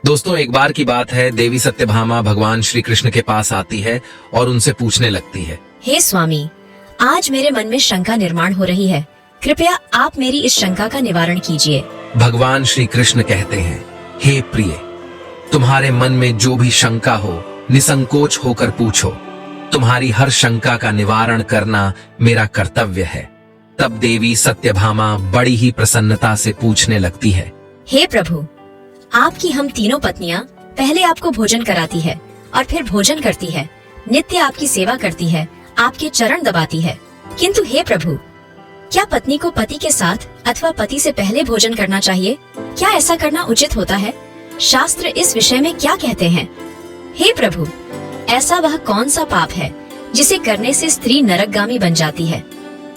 दोस्तों, एक बार की बात है, देवी सत्यभामा भगवान श्री कृष्ण के पास आती है और उनसे पूछने लगती है, हे स्वामी, आज मेरे मन में शंका निर्माण हो रही है। कृपया आप मेरी इस शंका का निवारण कीजिए। भगवान श्री कृष्ण कहते हैं, हे प्रिय, तुम्हारे मन में जो भी शंका हो निसंकोच होकर पूछो। तुम्हारी हर शंका का निवारण करना मेरा कर्तव्य है। तब देवी सत्यभामा बड़ी ही प्रसन्नता से पूछने लगती है, हे प्रभु, आपकी हम तीनों पत्नियां पहले आपको भोजन कराती है और फिर भोजन करती है, नित्य आपकी सेवा करती है, आपके चरण दबाती है। किंतु हे प्रभु, क्या पत्नी को पति के साथ अथवा पति से पहले भोजन करना चाहिए? क्या ऐसा करना उचित होता है? शास्त्र इस विषय में क्या कहते हैं? हे प्रभु, ऐसा वह कौन सा पाप है जिसे करने से स्त्री नरकगामी बन जाती है?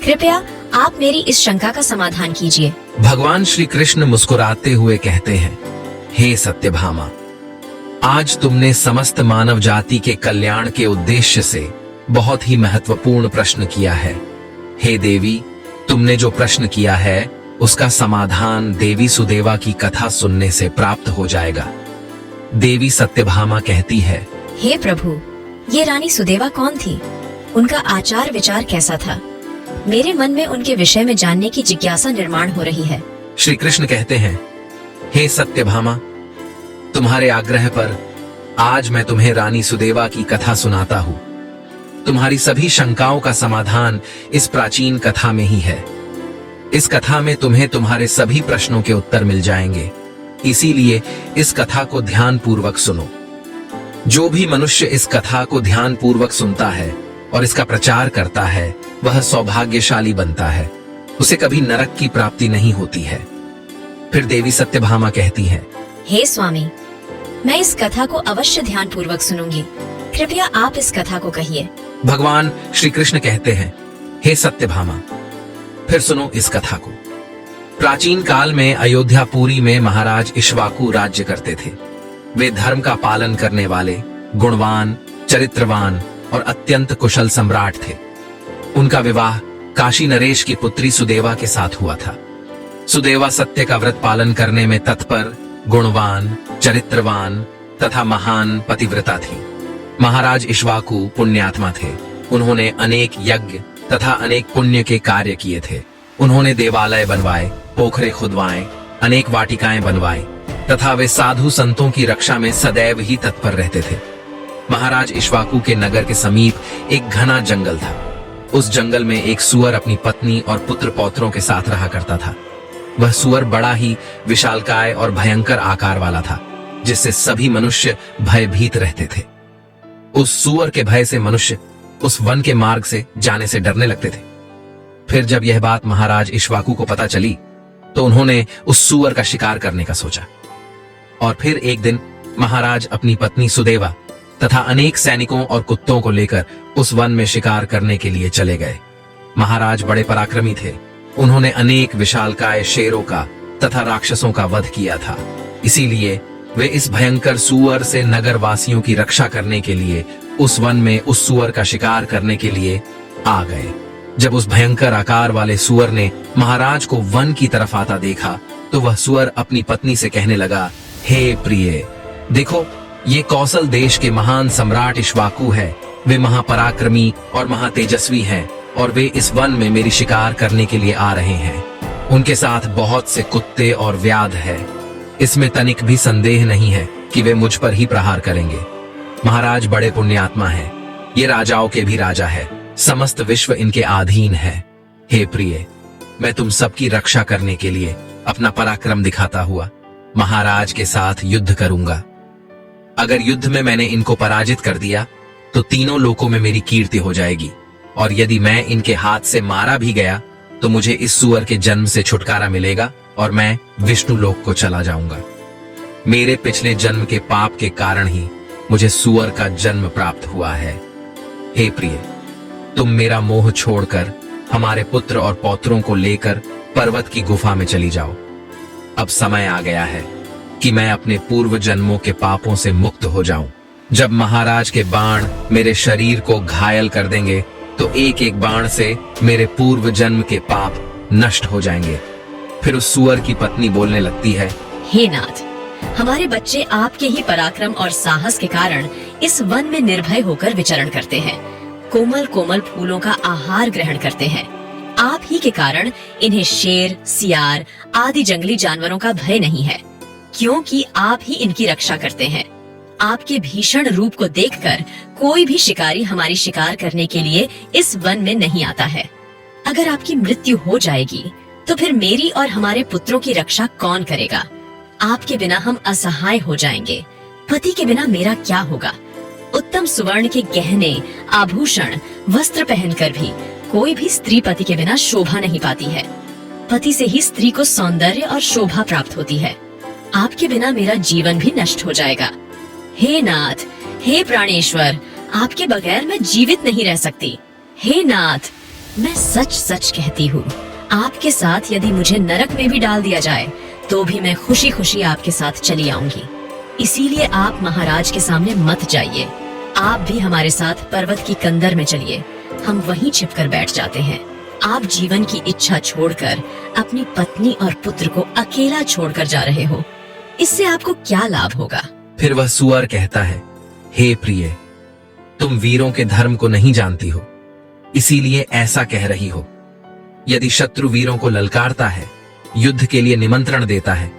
कृपया आप मेरी इस शंका का समाधान कीजिए। भगवान श्री कृष्ण मुस्कुराते हुए कहते हैं, हे सत्यभामा, आज तुमने समस्त मानव जाति के कल्याण के उद्देश्य से बहुत ही महत्वपूर्ण प्रश्न किया है। हे देवी, तुमने जो प्रश्न किया है उसका समाधान देवी सुदेवा की कथा सुनने से प्राप्त हो जाएगा। देवी सत्यभामा कहती है, हे प्रभु, ये रानी सुदेवा कौन थी? उनका आचार विचार कैसा था? मेरे मन में उनके विषय में जानने की जिज्ञासा निर्माण हो रही है। श्री कृष्ण कहते हैं, हे सत्यभामा, तुम्हारे आग्रह पर आज मैं तुम्हें रानी सुदेवा की कथा सुनाता हूँ। तुम्हारी सभी शंकाओं का समाधान इस प्राचीन कथा में ही है। इस कथा में तुम्हें तुम्हारे सभी प्रश्नों के उत्तर मिल जाएंगे। इसीलिए इस कथा को ध्यान पूर्वक सुनो। जो भी मनुष्य इस कथा को ध्यान पूर्वक सुनता है और इसका प्रचार करता है, वह सौभाग्यशाली बनता है। उसे कभी नरक की प्राप्ति नहीं होती है। फिर देवी सत्यभामा कहती है, हे स्वामी, मैं इस कथा को अवश्य ध्यान पूर्वक सुनूंगी। कृपया आप इस कथा को कहिए। भगवान श्री कृष्ण कहते हैं, हे सत्यभामा, फिर सुनो इस कथा को। प्राचीन काल में अयोध्यापुरी में महाराज इक्ष्वाकु राज्य करते थे। वे धर्म का पालन करने वाले, गुणवान, चरित्रवान और अत्यंत कुशल सम्राट थे। उनका विवाह काशी नरेश की पुत्री सुदेवा के साथ हुआ था। सुदेवा सत्य का व्रत पालन करने में तत्पर, गुणवान, चरित्रवान तथा महान पतिव्रता थी। महाराज इक्ष्वाकु पुण्यात्मा थे। उन्होंने अनेक यज्ञ तथा अनेक पुण्य के कार्य किए थे। उन्होंने देवालय बनवाए, पोखरे खुदवाए, अनेक वाटिकाएं बनवाई तथा वे साधु संतों की रक्षा में सदैव ही तत्पर रहते थे। महाराज इक्ष्वाकु के नगर के समीप एक घना जंगल था। उस जंगल में एक सूअर अपनी पत्नी और पुत्र पौत्रों के साथ रहा करता था। वह सूअर बड़ा ही विशालकाय और भयंकर आकार वाला था, जिससे सभी मनुष्य भयभीत रहते थे। उस सूअर के भय से मनुष्य उस वन के मार्ग से जाने से डरने लगते थे। फिर जब यह बात महाराज इक्ष्वाकु को पता चली, तो उन्होंने उस सूअर का शिकार करने का सोचा। और फिर एक दिन महाराज अपनी पत्नी सुदेवा तथा अनेक सैनिकों और कुत्तों को लेकर उस वन में शिकार करने के लिए चले गए। महाराज बड़े पराक्रमी थे। उन्होंने अनेक विशालकाय शेरों का तथा राक्षसों का वध किया था। इसीलिए वे इस भयंकर सूअर से नगर वासियों की रक्षा करने के लिए उस वन में उस सूअर का शिकार करने के लिए आ गए। जब उस भयंकर आकार वाले सूअर ने महाराज को वन की तरफ आता देखा, तो वह सूअर अपनी पत्नी से कहने लगा, हे प्रिय, देखो, ये कौशल देश के महान सम्राट इक्ष्वाकु है। वे महापराक्रमी और महातेजस्वी हैं और वे इस वन में मेरी शिकार करने के लिए आ रहे हैं। उनके साथ बहुत से कुत्ते और व्याध है। इसमें तनिक भी संदेह नहीं है कि वे मुझ पर ही प्रहार करेंगे। महाराज बड़े पुण्यात्मा हैं। ये राजाओं के भी राजा है। समस्त विश्व इनके अधीन है। हे प्रिय, मैं तुम सबकी रक्षा करने के लिए अपना पराक्रम दिखाता हुआ महाराज के साथ युद्ध करूंगा। अगर युद्ध में मैंने इनको पराजित कर दिया, तो तीनों लोकों में मेरी कीर्ति हो जाएगी। और यदि मैं इनके हाथ से मारा भी गया, तो मुझे इस सूअर के जन्म से छुटकारा मिलेगा और मैं विष्णु लोक को चला जाऊंगा। मेरे पिछले जन्म के पाप के कारण ही मुझे सूअर का जन्म प्राप्त हुआ है। हे प्रिय, तुम मेरा मोह छोड़कर हमारे पुत्र और पौत्रों को लेकर पर्वत की गुफा में चली जाओ। अब समय आ गया है कि मैं अपने पूर्व जन्मों के पापों से मुक्त हो जाऊं। जब महाराज के बाण मेरे शरीर को घायल कर देंगे, तो एक एक बाण से मेरे पूर्व जन्म के पाप नष्ट हो जाएंगे। फिर उस सूअर की पत्नी बोलने लगती है, हे नाथ, हमारे बच्चे आपके ही पराक्रम और साहस के कारण इस वन में निर्भय होकर विचरण करते हैं, कोमल कोमल फूलों का आहार ग्रहण करते हैं। आप ही के कारण इन्हें शेर, सियार आदि जंगली जानवरों का भय नहीं है, क्योंकि आप ही इनकी रक्षा करते हैं। आपके भीषण रूप को देखकर कोई भी शिकारी हमारी शिकार करने के लिए इस वन में नहीं आता है। अगर आपकी मृत्यु हो जाएगी तो फिर मेरी और हमारे पुत्रों की रक्षा कौन करेगा? आपके बिना हम असहाय हो जाएंगे। पति के बिना मेरा क्या होगा? उत्तम सुवर्ण के गहने, आभूषण, वस्त्र पहनकर भी कोई भी स्त्री पति के बिना शोभा नहीं पाती है। पति से ही स्त्री को सौंदर्य और शोभा प्राप्त होती है। आपके बिना मेरा जीवन भी नष्ट हो जाएगा। हे नाथ, हे प्राणेश्वर, आपके बगैर मैं जीवित नहीं रह सकती। हे नाथ, मैं सच सच कहती हूँ, आपके साथ यदि मुझे नरक में भी डाल दिया जाए तो भी मैं खुशी खुशी आपके साथ चली आऊंगी। इसीलिए आप महाराज के सामने मत जाइए। आप भी हमारे साथ पर्वत की कंदर में चलिए, हम वहीं छिपकर बैठ जाते हैं। आप जीवन की इच्छा छोड़कर अपनी पत्नी और पुत्र को अकेला छोड़कर जा रहे हो, इससे आपको क्या लाभ होगा? फिर वह सुअर कहता है, हे प्रिय, तुम वीरों के धर्म को नहीं जानती हो, इसीलिए ऐसा कह रही हो। यदि शत्रु वीरों को ललकारता है, युद्ध के लिए निमंत्रण देता है,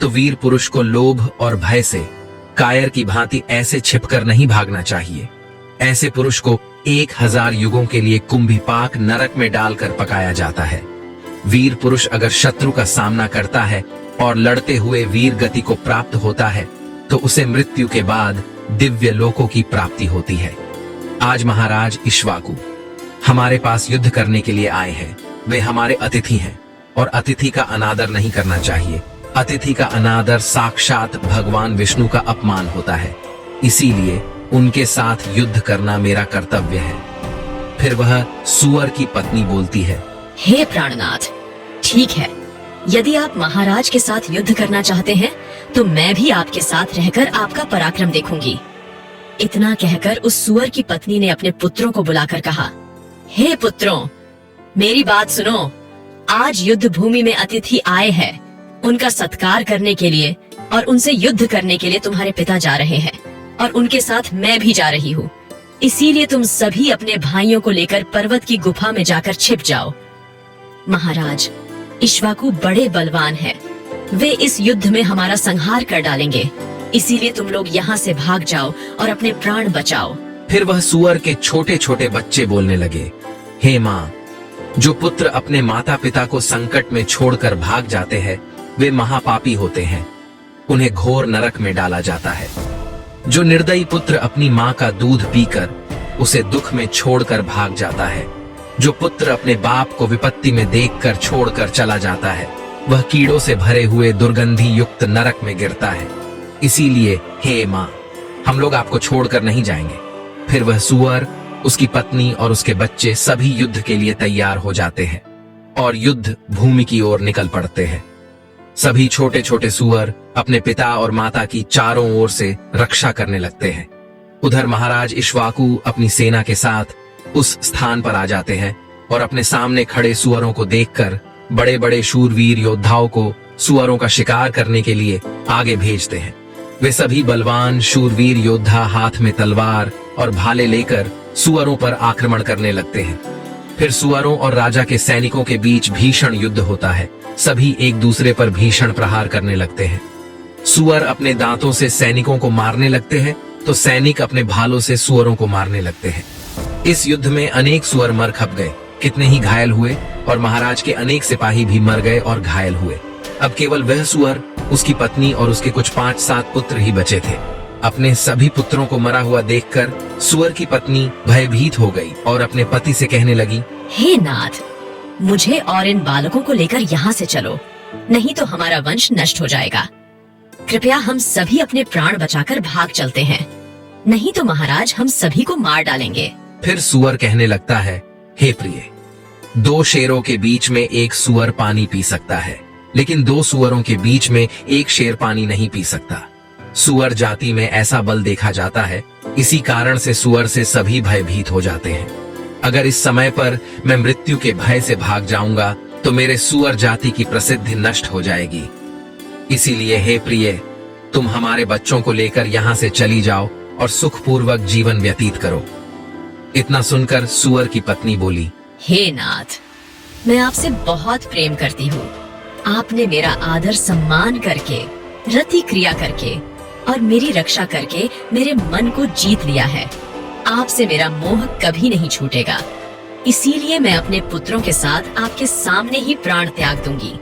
तो वीर पुरुष को लोभ और भय से कायर की भांति ऐसे छिपकर नहीं भागना चाहिए। ऐसे पुरुष को 1000 युगों के लिए कुंभीपाक नरक में डालकर पकाया जाता है। वीर पुरुष अगर शत्रु का सामना करता है और लड़ते हुए वीर गति को प्राप्त होता है तो उसे मृत्यु के बाद दिव्य लोकों की प्राप्ति होती है। आज महाराज इक्ष्वाकु हमारे पास युद्ध करने के लिए आए हैं। वे हमारे अतिथि हैं और अतिथि का अनादर नहीं करना चाहिए। अतिथि का अनादर साक्षात भगवान विष्णु का अपमान होता है, इसीलिए उनके साथ युद्ध करना मेरा कर्तव्य है। फिर वह सुअर की पत्नी बोलती है, हे प्राणनाथ, ठीक है, यदि आप महाराज के साथ युद्ध करना चाहते हैं तो मैं भी आपके साथ रहकर आपका पराक्रम देखूंगी। इतना कहकर उस सुअर की पत्नी ने अपने पुत्रों को बुलाकर कहा, हे पुत्रों, मेरी बात सुनो। आज युद्ध भूमि में अतिथि आए हैं, उनका सत्कार करने के लिए और उनसे युद्ध करने के लिए तुम्हारे पिता जा रहे हैं और उनके साथ मैं भी जा रही हूँ। इसीलिए तुम सभी अपने भाइयों को लेकर पर्वत की गुफा में जाकर छिप जाओ। महाराज, इक्ष्वाकु बड़े बलवान हैं, वे इस युद्ध में हमारा संहार कर डालेंगे, इसीलिए तुम लोग यहाँ से भाग जाओ और अपने प्राण बचाओ। फिर वह सुअर के छोटे छोटे बच्चे बोलने लगे, हे माँ, जो पुत्र अपने माता पिता को संकट में छोड़कर भाग जाते हैं वे महापापी होते हैं, उन्हें घोर नरक में डाला जाता है। जो निर्दयी पुत्र अपनी माँ का दूध पीकर उसे दुख में छोड़कर भाग जाता है, जो पुत्र अपने बाप को विपत्ति में देखकर छोड़कर चला जाता है, वह कीड़ों से भरे हुए दुर्गंधि युक्त नरक में गिरता है। इसीलिए हे माँ, हम लोग आपको छोड़कर नहीं जाएंगे। फिर वह सुअर, उसकी पत्नी और उसके बच्चे सभी युद्ध के लिए तैयार हो जाते हैं और युद्ध भूमि की ओर निकल पड़ते हैं। सभी छोटे छोटे सुअर अपने पिता और माता की चारों ओर से रक्षा करने लगते हैं। उधर महाराज इक्ष्वाकु अपनी सेना के साथ उस स्थान पर आ जाते हैं और अपने सामने खड़े सुअरों को देखकर बड़े बड़े शूरवीर योद्धाओं को सुअरों का शिकार करने के लिए आगे भेजते हैं। वे सभी बलवान शूरवीर योद्धा हाथ में तलवार और भाले लेकर सुअरों पर आक्रमण करने लगते हैं। फिर सुअरों और राजा के सैनिकों के बीच भीषण युद्ध होता है। सभी एक दूसरे पर भीषण प्रहार करने लगते हैं। सुअर अपने दांतों से सैनिकों को मारने लगते हैं तो सैनिक अपने भालों से सुअरों को मारने लगते हैं। इस युद्ध में अनेक सुअर मर खप गए, कितने ही घायल हुए और महाराज के अनेक सिपाही भी मर गए और घायल हुए। अब केवल वह सुअर, उसकी पत्नी और उसके कुछ 5-7 पुत्र ही बचे थे। अपने सभी पुत्रों को मरा हुआ देखकर सुअर की पत्नी भयभीत हो गई और अपने पति से कहने लगी, हे नाथ, मुझे और इन बालकों को लेकर यहाँ से चलो, नहीं तो हमारा वंश नष्ट हो जाएगा। कृपया हम सभी अपने प्राण बचाकर भाग चलते हैं, नहीं तो महाराज हम सभी को मार डालेंगे। फिर सुअर कहने लगता है, हे प्रिय, 2 शेरों के बीच में एक सुअर पानी पी सकता है, लेकिन 2 सुअरों के बीच में एक शेर पानी नहीं पी सकता। सुअर जाति में ऐसा बल देखा जाता है, इसी कारण से सुअर से सभी भयभीत हो जाते हैं। अगर इस समय पर मैं मृत्यु के भय से भाग जाऊंगा तो मेरे सुअर जाति की प्रसिद्धि नष्ट हो जाएगी। इसीलिए हे प्रिय, तुम हमारे बच्चों को लेकर यहाँ से चली जाओ और सुखपूर्वक जीवन व्यतीत करो। इतना सुनकर सूअर की पत्नी बोली, हे नाथ, मैं आपसे बहुत प्रेम करती हूँ। आपने मेरा आदर सम्मान करके, रति क्रिया करके और मेरी रक्षा करके मेरे मन को जीत लिया है। आपसे मेरा मोह कभी नहीं छूटेगा। इसीलिए मैं अपने पुत्रों के साथ आपके सामने ही प्राण त्याग दूंगी,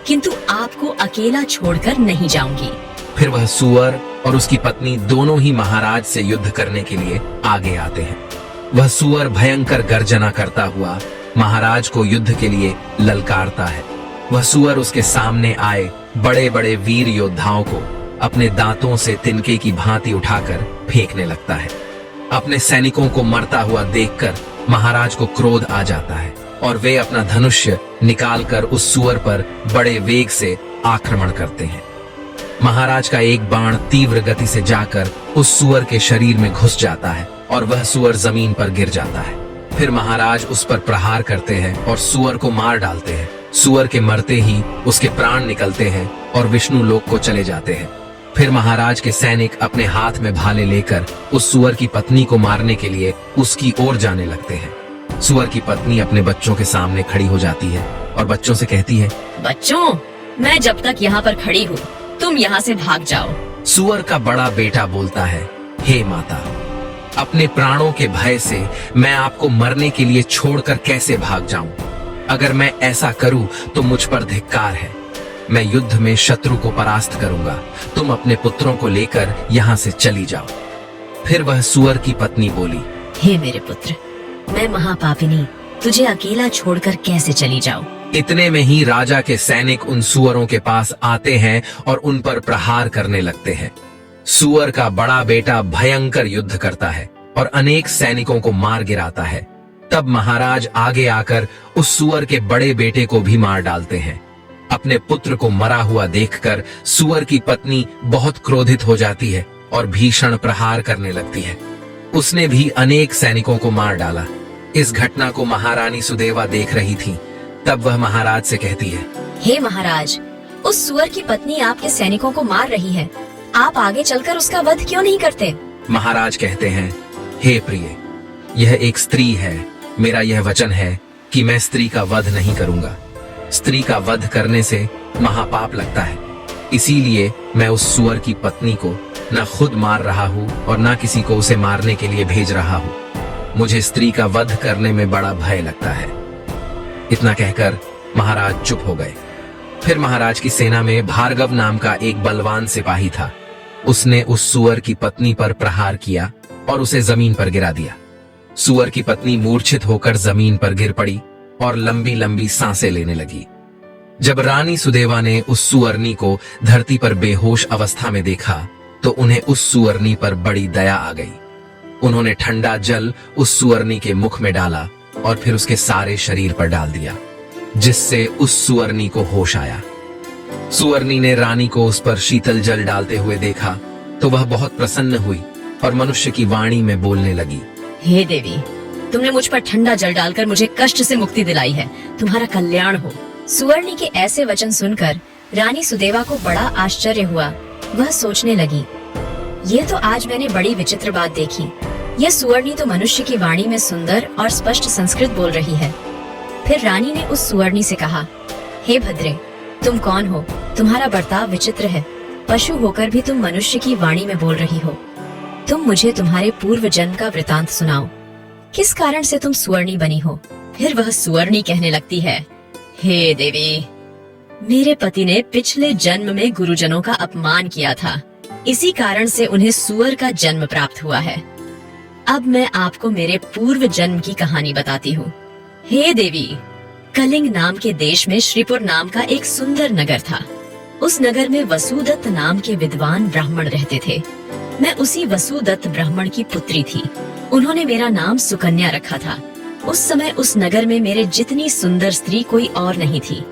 किंतु आपको अकेला छोड़कर नहीं जाऊंगी। फिर वह सूअर और उसकी पत्नी दोनों ही महाराज से युद्ध करने के लिए आगे आते हैं। वह सूअर भयंकर गर्जना करता हुआ महाराज को युद्ध के लिए ललकारता है। वह सूअर उसके सामने आए बड़े बड़े वीर योद्धाओं को अपने दांतों से तिनके की भांति उठाकर फेंकने लगता है। अपने सैनिकों को मरता हुआ देखकर महाराज को क्रोध आ जाता है और वे अपना धनुष्य निकालकर उस सूअर पर बड़े वेग से आक्रमण करते हैं। महाराज का एक बाण तीव्र गति से जाकर उस सूअर के शरीर में घुस जाता है और वह सूअर जमीन पर गिर जाता है। फिर महाराज उस पर प्रहार करते हैं और सूअर को मार डालते हैं। सूअर के मरते ही उसके प्राण निकलते हैं और विष्णु लोक को चले जाते हैं। फिर महाराज के सैनिक अपने हाथ में भाले लेकर उस सूअर की पत्नी को मारने के लिए उसकी ओर जाने लगते हैं। सूअर की पत्नी अपने बच्चों के सामने खड़ी हो जाती है और बच्चों से कहती है, बच्चों, मैं जब तक यहाँ पर खड़ी हूँ, तुम यहाँ से भाग जाओ। सूअर का बड़ा बेटा बोलता है, हे माता, अपने प्राणों के भय से मैं आपको मरने के लिए छोड़कर कैसे भाग जाऊं? अगर मैं ऐसा करूं तो मुझ पर धिक्कार है। मैं युद्ध में शत्रु को परास्त करूंगा। तुम अपने पुत्रों को लेकर यहाँ से चली जाओ। फिर वह सूअर की पत्नी बोली, हे मेरे पुत्र, मैं महापापिनी तुझे अकेला छोड़कर कैसे चली जाऊं? इतने में ही राजा के सैनिक उन सूअरों के पास आते हैं और उन पर प्रहार करने लगते हैं। सूअर का बड़ा बेटा भयंकर युद्ध करता है और अनेक सैनिकों को मार गिराता है। तब महाराज आगे आकर उस सूअर के बड़े बेटे को भी मार डालते हैं। अपने पुत्र को मरा हुआ देखकर सूअर की पत्नी बहुत क्रोधित हो जाती है और भीषण प्रहार करने लगती है। उसने भी अनेक सैनिकों को मार डाला। इस घटना को महारानी सुदेवा देख रही थी। तब वह महाराज से कहती है, हे महाराज, उस सूअर की पत्नी आपके सैनिकों को मार रही है। आप आगे चलकर उसका वध क्यों नहीं करते? महाराज कहते हैं, हे प्रिय, यह एक स्त्री है। मेरा यह वचन है कि मैं स्त्री का वध नहीं करूंगा। स्त्री का वध करने से महापाप लगता है। इसीलिए मैं उस सूअर की पत्नी को न खुद मार रहा हूँ और न किसी को उसे मारने के लिए भेज रहा हूँ। मुझे स्त्री का वध करने में बड़ा भय लगता है। इतना कहकर महाराज चुप हो गए। फिर महाराज की सेना में भार्गव नाम का एक बलवान सिपाही था। उसने उस सूअर की पत्नी पर प्रहार किया और उसे जमीन पर गिरा दिया। सूअर की पत्नी मूर्छित होकर जमीन पर गिर पड़ी और लंबी लंबी सांसें लेने लगी। जब रानी सुदेवा ने उस सुअरनी को धरती पर बेहोश अवस्था में देखा तो उन्हें उस सुअरनी पर बड़ी दया आ गई। उन्होंने ठंडा जल उस सुअरनी के मुख में डाला और फिर उसके सारे शरीर पर डाल दिया, जिससे उस सुअरनी को होश आया। सुअरनी ने रानी को उस पर शीतल जल डालते हुए देखा तो वह बहुत प्रसन्न हुई और मनुष्य की वाणी में बोलने लगी, हे देवी, तुमने मुझ पर ठंडा जल डालकर मुझे कष्ट से मुक्ति दिलाई है। तुम्हारा कल्याण हो। सुअरनी के ऐसे वचन सुनकर रानी सुदेवा को बड़ा आश्चर्य हुआ। वह सोचने लगी, ये तो आज मैंने बड़ी विचित्र बात देखी। यह सुअरनी तो मनुष्य की वाणी में सुंदर और स्पष्ट संस्कृत बोल रही है। फिर रानी ने उस सुअरनी से कहा, हे भद्रे, तुम कौन हो? तुम्हारा बर्ताव विचित्र है। पशु होकर भी तुम मनुष्य की वाणी में बोल रही हो। तुम मुझे तुम्हारे पूर्व जन्म का वृतांत सुनाओ। किस कारण से तुम सुअरनी बनी हो? फिर वह सुअरनी कहने लगती है, हे देवी, मेरे पति ने पिछले जन्म में गुरुजनों का अपमान किया था। इसी कारण से उन्हें सुअर का जन्म प्राप्त हुआ है। अब मैं आपको मेरे पूर्व जन्म की कहानी बताती हूँ। हे देवी, कलिंग नाम के देश में श्रीपुर नाम का एक सुंदर नगर था। उस नगर में वसुदत्त नाम के विद्वान ब्राह्मण रहते थे। मैं उसी वसुदत्त ब्राह्मण की पुत्री थी। उन्होंने मेरा नाम सुकन्या रखा था। उस समय उस नगर में मेरे जितनी सुंदर स्त्री कोई और नहीं थी।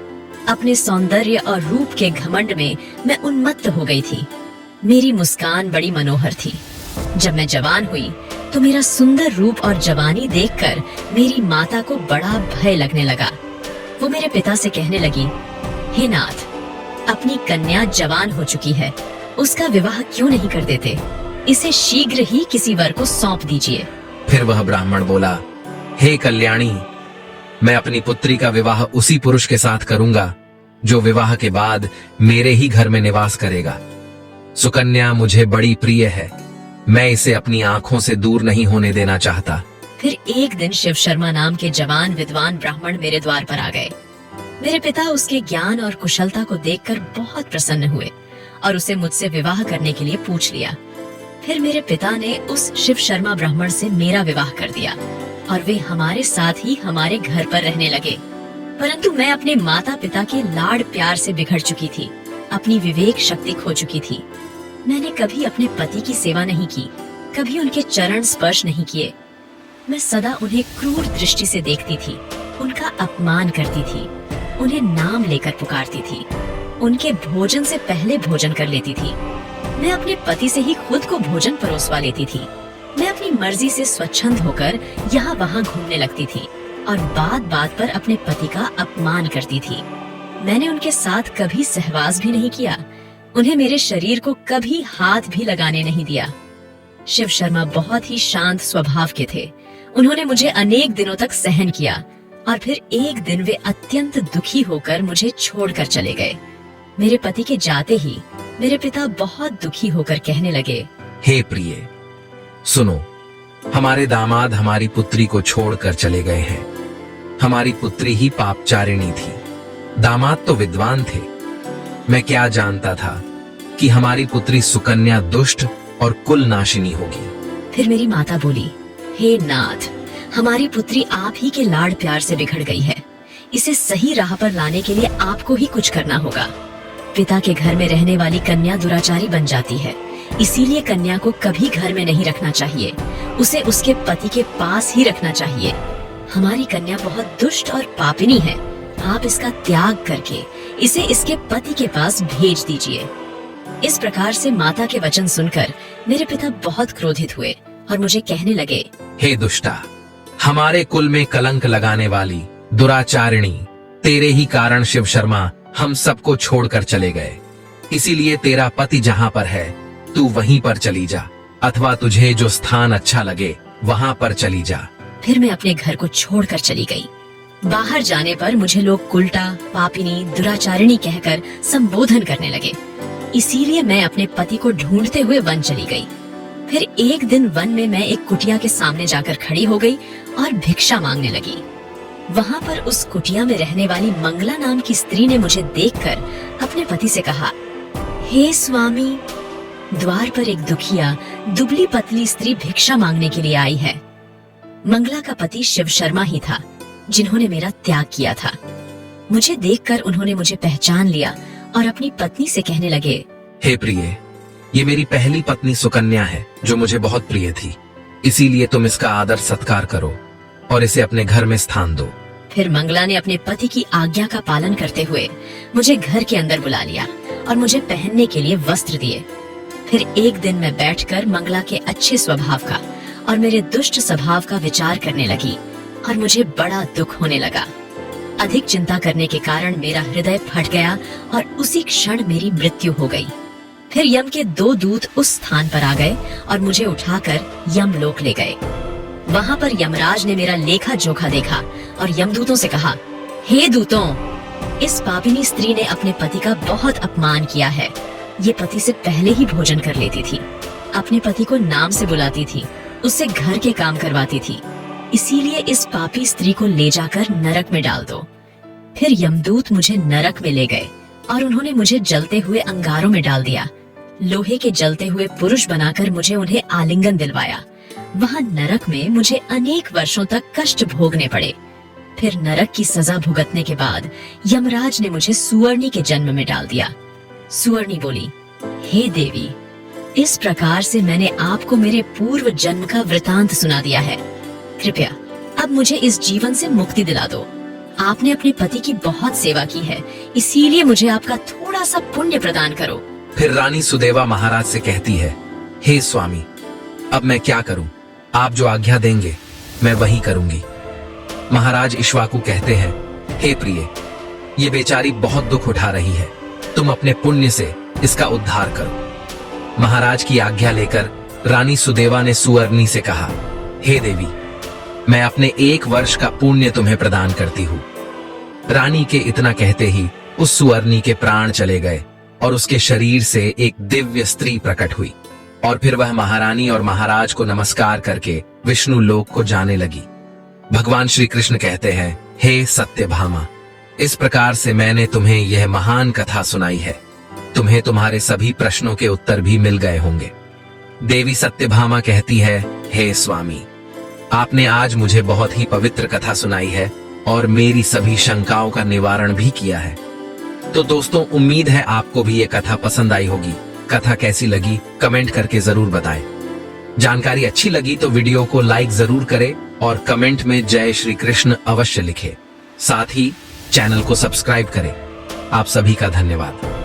अपने सौंदर्य और रूप के घमंड में मैं उन्मत्त हो गई थी। मेरी मुस्कान बड़ी मनोहर थी। जब मैं जवान हुई तो मेरा सुंदर रूप और जवानी देखकर मेरी माता को बड़ा भय लगने लगा। वो मेरे पिता से कहने लगी, हे नाथ, अपनी कन्या जवान हो चुकी है, उसका विवाह क्यों नहीं कर देते? इसे शीघ्र ही किसी वर को सौंप दीजिए। फिर वह ब्राह्मण बोला, हे कल्याणी, मैं अपनी पुत्री का विवाह उसी पुरुष के साथ करूंगा जो विवाह के बाद मेरे ही घर में निवास करेगा। सुकन्या मुझे बड़ी प्रिय है, मैं इसे अपनी आंखों से दूर नहीं होने देना चाहता। फिर एक दिन शिव शर्मा नाम के जवान विद्वान ब्राह्मण मेरे द्वार पर आ गए। मेरे पिता उसके ज्ञान और कुशलता को देखकर बहुत प्रसन्न हुए और उसे मुझसे विवाह करने के लिए पूछ लिया। फिर मेरे पिता ने उस शिव शर्मा ब्राह्मण से मेरा विवाह कर दिया और वे हमारे साथ ही हमारे घर पर रहने लगे। परंतु मैं अपने माता पिता के लाड प्यार से बिगड़ चुकी थी, अपनी विवेक शक्ति खो चुकी थी। मैंने कभी अपने पति की सेवा नहीं की, कभी उनके चरण स्पर्श नहीं किए। मैं सदा उन्हें क्रूर दृष्टि से देखती थी, उनका अपमान करती थी, उन्हें नाम लेकर पुकारती थी, उनके भोजन से पहले भोजन कर लेती थी। मैं अपने पति से ही खुद को भोजन परोसवा लेती थी। मैं अपनी मर्जी से स्वच्छंद होकर यहाँ वहाँ घूमने लगती थी और बात बात पर अपने पति का अपमान करती थी। मैंने उनके साथ कभी सहवास भी नहीं किया, उन्हें मेरे शरीर को कभी हाथ भी लगाने नहीं दिया। शिव शर्मा बहुत ही शांत स्वभाव के थे। उन्होंने मुझे अनेक दिनों तक सहन किया और फिर एक दिन वे अत्यंत दुखी होकर मुझे छोड़कर चले गए। मेरे पति के जाते ही मेरे पिता बहुत दुखी होकर कहने लगे, हे प्रिय, सुनो, हमारे दामाद हमारी पुत्री को छोड़कर चले गए हैं। हमारी पुत्री ही पापचारिणी थी, दामाद तो विद्वान थे। मैं क्या जानता था कि हमारी पुत्री सुकन्या दुष्ट और कुल नाशिनी होगी। फिर मेरी माता बोली, हे नाथ, हमारी पुत्री आप ही के लाड प्यार से बिगड़ गई है। इसे सही राह पर लाने के लिए आपको ही कुछ करना होगा। पिता के घर में रहने वाली कन्या दुराचारी बन जाती है, इसीलिए कन्या को कभी घर में नहीं रखना चाहिए, उसे उसके पति के पास ही रखना चाहिए। हमारी कन्या बहुत दुष्ट और पापिनी है, आप इसका त्याग करके इसे इसके पति के पास भेज दीजिए। इस प्रकार से माता के वचन सुनकर मेरे पिता बहुत क्रोधित हुए और मुझे कहने लगे, हे दुष्टा, हमारे कुल में कलंक लगाने वाली दुराचारिणी, तेरे ही कारण शिव शर्मा हम सबको छोड़कर चले गए। इसीलिए तेरा पति जहाँ पर है तू वहीं पर चली जा, अथवा तुझे जो स्थान अच्छा लगे वहाँ पर चली जा। फिर मैं अपने घर को छोड़कर चली गई। बाहर जाने पर मुझे लोग कुलटा, पापिनी, दुराचारिणी कहकर संबोधन करने लगे। इसीलिए मैं अपने पति को ढूंढते हुए वन चली गई। फिर एक दिन वन में मैं एक कुटिया के सामने जाकर खड़ी हो गई और भिक्षा मांगने लगी। वहाँ पर उस कुटिया में रहने वाली मंगला नाम की स्त्री ने मुझे देखकर अपने पति से कहा, हे स्वामी, द्वार पर एक दुखिया दुबली पतली स्त्री भिक्षा मांगने के लिए आई है। मंगला का पति शिव शर्मा ही था, जिन्होंने मेरा त्याग किया था। मुझे देखकर उन्होंने मुझे पहचान लिया और अपनी पत्नी से कहने लगे, हे प्रिय, ये मेरी पहली पत्नी सुकन्या है जो मुझे बहुत प्रिय थी, इसीलिए तुम इसका आदर सत्कार करो और इसे अपने घर में स्थान दो। फिर मंगला ने अपने पति की आज्ञा का पालन करते हुए मुझे घर के अंदर बुला लिया और मुझे पहनने के लिए वस्त्र दिए। फिर एक दिन मैं बैठकर मंगला के अच्छे स्वभाव का और मेरे दुष्ट स्वभाव का विचार करने लगी और मुझे बड़ा दुख होने लगा। अधिक चिंता करने के कारण मेरा हृदय फट गया और उसी क्षण मेरी मृत्यु हो गई। फिर यम के 2 दूत उस स्थान पर आ गए और मुझे उठाकर यमलोक ले गए। वहाँ पर यमराज ने मेरा लेखा जोखा देखा और यमदूतों से कहा, हे दूतों, इस पापिनी स्त्री ने अपने पति का बहुत अपमान किया है। ये पति से पहले ही भोजन कर लेती थी, अपने पति को नाम से बुलाती थी, उससे घर के काम करवाती थी। इसीलिए इस पापी स्त्री को ले जाकर नरक में डाल दो। फिर यमदूत मुझे नरक में ले गए और उन्होंने मुझे जलते हुए अंगारों में डाल दिया। लोहे के जलते हुए पुरुष बनाकर मुझे उन्हें आलिंगन दिलवाया। वहाँ नरक में मुझे अनेक वर्षों तक कष्ट भोगने पड़े। फिर नरक की सजा भुगतने के बाद यमराज ने मुझे सुवर्णी के जन्म में डाल दिया। सुवर्णी बोली, हे देवी, इस प्रकार से मैंने आपको मेरे पूर्व जन्म का वृतांत सुना दिया है। कृपया अब मुझे इस जीवन से मुक्ति दिला दो। आपने अपने पति की बहुत सेवा की है, इसीलिए मुझे आपका थोड़ा सा पुण्य प्रदान करो। फिर रानी सुदेवा महाराज से कहती है, हे स्वामी, अब मैं क्या करूं? आप जो आज्ञा देंगे मैं वही करूंगी। महाराज इक्ष्वाकु कहते हैं, हे प्रिय, ये बेचारी बहुत दुख उठा रही है, तुम अपने पुण्य से इसका उद्धार करो। महाराज की आज्ञा लेकर रानी सुदेवा ने सुअरनी से कहा, हे देवी, मैं अपने 1 वर्ष का पुण्य तुम्हें प्रदान करती हूँ। रानी के इतना कहते ही उस सुअरनी के प्राण चले गए और उसके शरीर से एक दिव्य स्त्री प्रकट हुई और फिर वह महारानी और महाराज को नमस्कार करके विष्णु लोक को जाने लगी। भगवान श्री कृष्ण कहते हैं, हे सत्यभामा, इस प्रकार से मैंने तुम्हें यह महान कथा सुनाई है। तुम्हें तुम्हारे सभी प्रश्नों के उत्तर भी मिल गए होंगे। देवी सत्यभामा कहती है, हे स्वामी, आपने आज मुझे बहुत ही पवित्र कथा सुनाई है और मेरी सभी शंकाओं का निवारण भी किया है। तो दोस्तों, उम्मीद है आपको भी ये कथा पसंद आई होगी। कथा कैसी लगी कमेंट करके जरूर बताएं। जानकारी अच्छी लगी तो वीडियो को लाइक जरूर करें और कमेंट में जय श्री कृष्ण अवश्य लिखें। साथ ही चैनल को सब्सक्राइब करें। आप सभी का धन्यवाद।